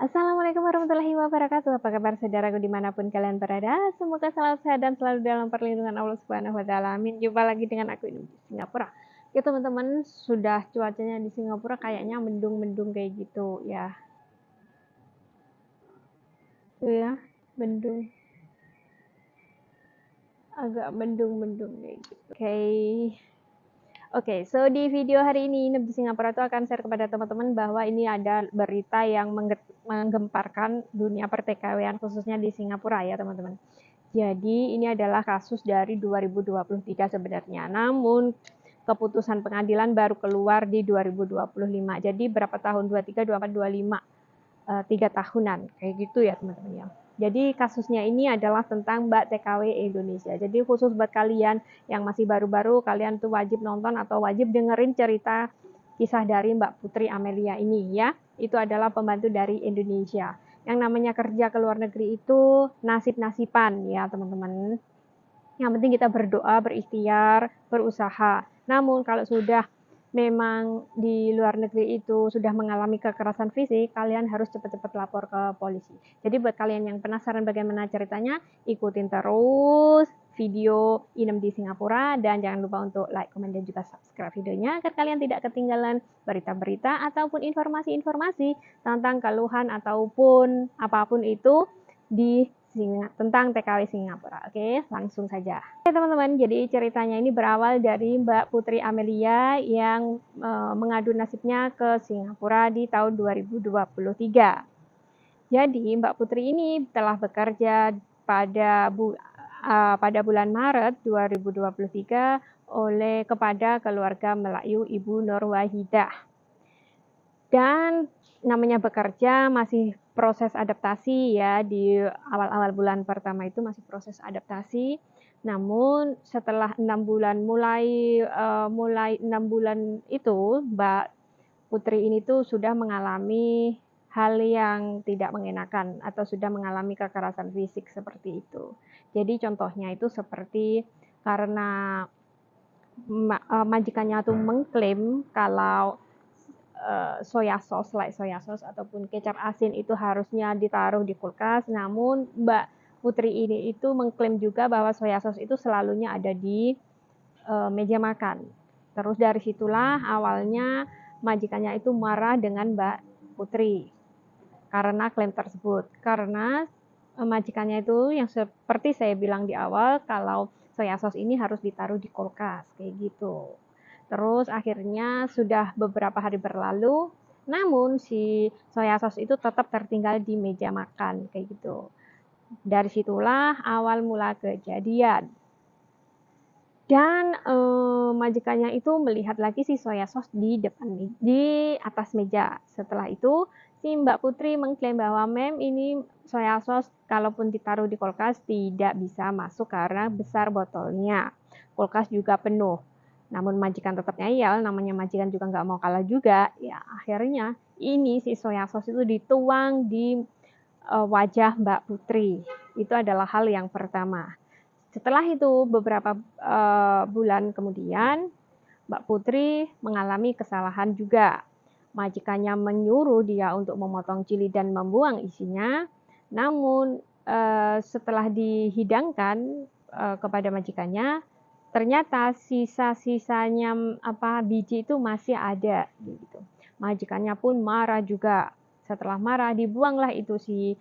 Assalamualaikum warahmatullahi wabarakatuh. Apa kabar saudaraku dimanapun kalian berada? Semoga selalu sehat dan selalu dalam perlindungan Allah Subhanahu Wa Taala. Amin. Jumpa lagi dengan aku ini di Singapura. Ya teman-teman, sudah cuacanya di Singapura kayaknya mendung-mendung kayak gitu ya. Ya, mendung. Agak mendung-mendung kayak gitu. Oke, so di video hari ini di Singapura itu akan share kepada teman-teman bahwa ini ada berita yang menggemparkan dunia pertikaian khususnya di Singapura ya teman-teman. Jadi ini adalah kasus dari 2023 sebenarnya. Namun keputusan pengadilan baru keluar di 2025. Jadi berapa tahun? 23, 24, 25. 3 tahunan. Kayak gitu ya teman-teman ya. Jadi kasusnya ini adalah tentang Mbak TKW Indonesia. Jadi khusus buat kalian yang masih baru-baru, kalian tuh wajib nonton atau wajib dengerin cerita kisah dari Mbak Putri Amelia ini ya. Itu adalah pembantu dari Indonesia. Yang namanya kerja ke luar negeri itu nasib-nasiban ya teman-teman. Yang penting kita berdoa, berikhtiar, berusaha. Namun kalau sudah memang di luar negeri itu sudah mengalami kekerasan fisik, kalian harus cepat-cepat lapor ke polisi. Jadi buat kalian yang penasaran bagaimana ceritanya, ikutin terus video Inem di Singapura dan jangan lupa untuk like, komen, dan juga subscribe videonya agar kalian tidak ketinggalan berita-berita ataupun informasi-informasi tentang keluhan ataupun apapun itu di tentang TKW Singapura. Oke, langsung saja. Oke teman-teman, jadi ceritanya ini berawal dari Mbak Putri Amelia yang mengadu nasibnya ke Singapura di tahun 2023. Jadi Mbak Putri ini telah bekerja pada bulan Maret 2023 kepada keluarga Melayu Ibu Nur Wahidah. Dan namanya bekerja masih proses adaptasi ya, di awal-awal bulan pertama itu masih proses adaptasi. Namun setelah 6 bulan mulai 6 bulan itu Mbak Putri ini tuh sudah mengalami hal yang tidak mengenakan atau sudah mengalami kekerasan fisik seperti itu. Jadi contohnya itu seperti karena majikannya tuh mengklaim kalau soya sauce ataupun kecap asin itu harusnya ditaruh di kulkas. Namun Mbak Putri ini itu mengklaim juga bahwa soya sauce itu selalunya ada di meja makan. Terus dari situlah awalnya majikannya itu marah dengan Mbak Putri karena klaim tersebut. Karena majikannya itu yang seperti saya bilang di awal kalau soya sauce ini harus ditaruh di kulkas kayak gitu. Terus akhirnya sudah beberapa hari berlalu, namun si soya sauce itu tetap tertinggal di meja makan kayak gitu. Dari situlah awal mula kejadian. Dan majikannya itu melihat lagi si soya sauce di atas meja. Setelah itu si Mbak Putri mengklaim bahwa ini soya sauce kalaupun ditaruh di kulkas tidak bisa masuk karena besar botolnya. Kulkas juga penuh. Namun majikan tetap ngeyel, namanya majikan juga nggak mau kalah juga. Ya akhirnya ini si soya sauce itu dituang di wajah Mbak Putri. Itu adalah hal yang pertama. Setelah itu beberapa bulan kemudian Mbak Putri mengalami kesalahan juga. Majikannya menyuruh dia untuk memotong cili dan membuang isinya. Namun setelah dihidangkan kepada majikannya, ternyata sisa-sisanya biji itu masih ada gitu. Majikannya pun marah juga. Setelah marah dibuanglah itu si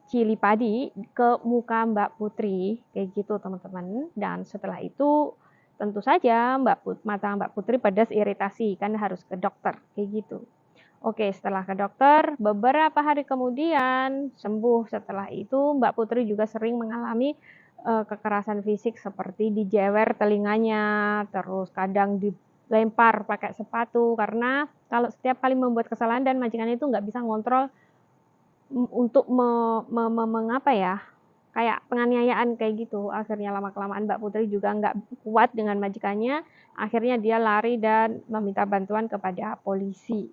cili padi ke muka Mbak Putri kayak gitu teman-teman. Dan setelah itu tentu saja mata Mbak Putri pedas iritasi kan harus ke dokter kayak gitu. Oke, setelah ke dokter beberapa hari kemudian sembuh. Setelah itu Mbak Putri juga sering mengalami kekerasan fisik seperti dijewer telinganya, terus kadang dilempar pakai sepatu karena kalau setiap kali membuat kesalahan dan majikannya itu nggak bisa ngontrol untuk mengapa ya, kayak penganiayaan kayak gitu. Akhirnya lama-kelamaan Mbak Putri juga nggak kuat dengan majikannya, akhirnya dia lari dan meminta bantuan kepada polisi.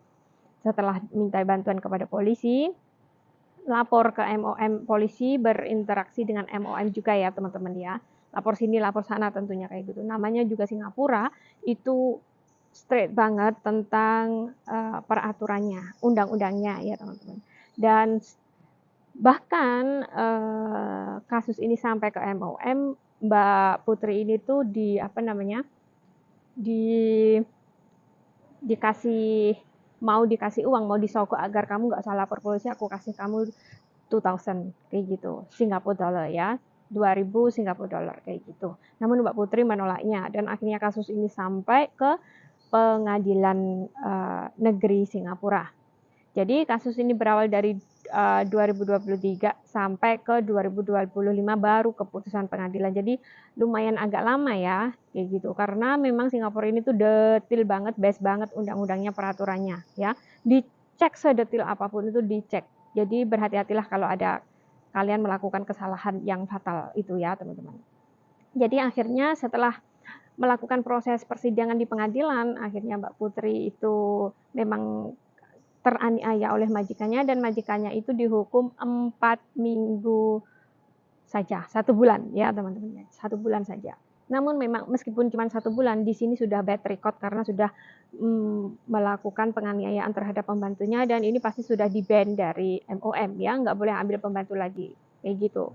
Setelah minta bantuan kepada polisi, lapor ke MOM, polisi berinteraksi dengan MOM juga ya teman-teman ya. Lapor sini, lapor sana tentunya kayak gitu. Namanya juga Singapura, itu straight banget tentang peraturannya, undang-undangnya ya teman-teman. Dan bahkan kasus ini sampai ke MOM, Mbak Putri ini tuh dikasih uang, mau disogok agar kamu nggak usah lapor polisi, aku kasih kamu 2000 kayak gitu, Singapore dollar ya, 2000 Singapore dollar kayak gitu. Namun Mbak Putri menolaknya dan akhirnya kasus ini sampai ke pengadilan negeri Singapura. Jadi kasus ini berawal dari 2023 sampai ke 2025 baru keputusan pengadilan. Jadi lumayan agak lama ya, kayak gitu. Karena memang Singapura ini tuh detil banget, best banget undang-undangnya, peraturannya ya. Dicek sedetil apapun itu dicek. Jadi berhati-hatilah kalau ada kalian melakukan kesalahan yang fatal itu ya, teman-teman. Jadi akhirnya setelah melakukan proses persidangan di pengadilan, akhirnya Mbak Putri itu memang teraniaya oleh majikannya dan majikannya itu dihukum 4 minggu saja, 1 bulan ya teman-teman, 1 bulan saja. Namun memang meskipun cuma 1 bulan, di sini sudah bad record karena sudah melakukan penganiayaan terhadap pembantunya dan ini pasti sudah di-ban dari MOM ya, nggak boleh ambil pembantu lagi, kayak gitu.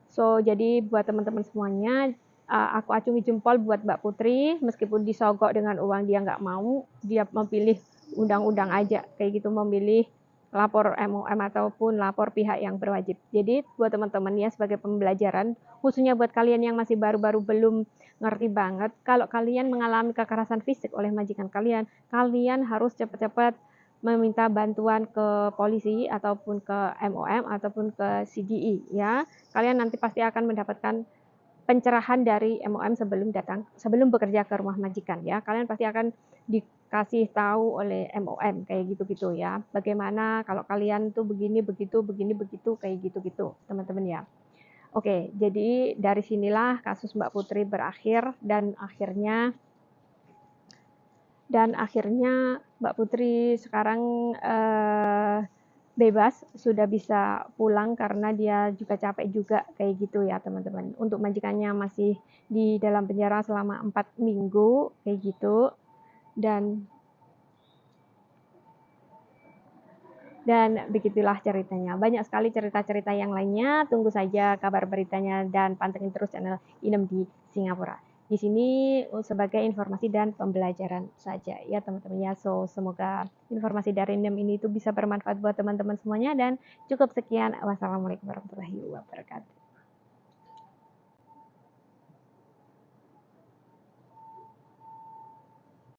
So jadi buat teman-teman semuanya, aku acungi jempol buat Mbak Putri, meskipun disogok dengan uang dia nggak mau, dia memilih undang-undang aja, kayak gitu, memilih lapor MOM ataupun lapor pihak yang berwajib. Jadi buat teman-teman ya sebagai pembelajaran, khususnya buat kalian yang masih baru-baru belum ngerti banget, kalau kalian mengalami kekerasan fisik oleh majikan kalian, kalian harus cepat-cepat meminta bantuan ke polisi ataupun ke MOM ataupun ke CDI ya. Kalian nanti pasti akan mendapatkan pencerahan dari MOM sebelum bekerja ke rumah majikan ya. Kalian pasti akan dikasih tahu oleh MOM kayak gitu-gitu ya. Bagaimana kalau kalian tuh begini begitu kayak gitu-gitu, teman-teman ya. Oke, jadi dari sinilah kasus Mbak Putri berakhir dan akhirnya Mbak Putri sekarang bebas, sudah bisa pulang karena dia juga capek juga kayak gitu ya teman-teman. Untuk majikannya masih di dalam penjara selama 4 minggu kayak gitu. Dan begitulah ceritanya. Banyak sekali cerita-cerita yang lainnya. Tunggu saja kabar beritanya dan pantengin terus channel Inem di Singapura. Di sini sebagai informasi dan pembelajaran saja ya teman-teman ya. So semoga informasi dari Inem ini itu bisa bermanfaat buat teman-teman semuanya dan cukup sekian. Wassalamualaikum warahmatullahi wabarakatuh.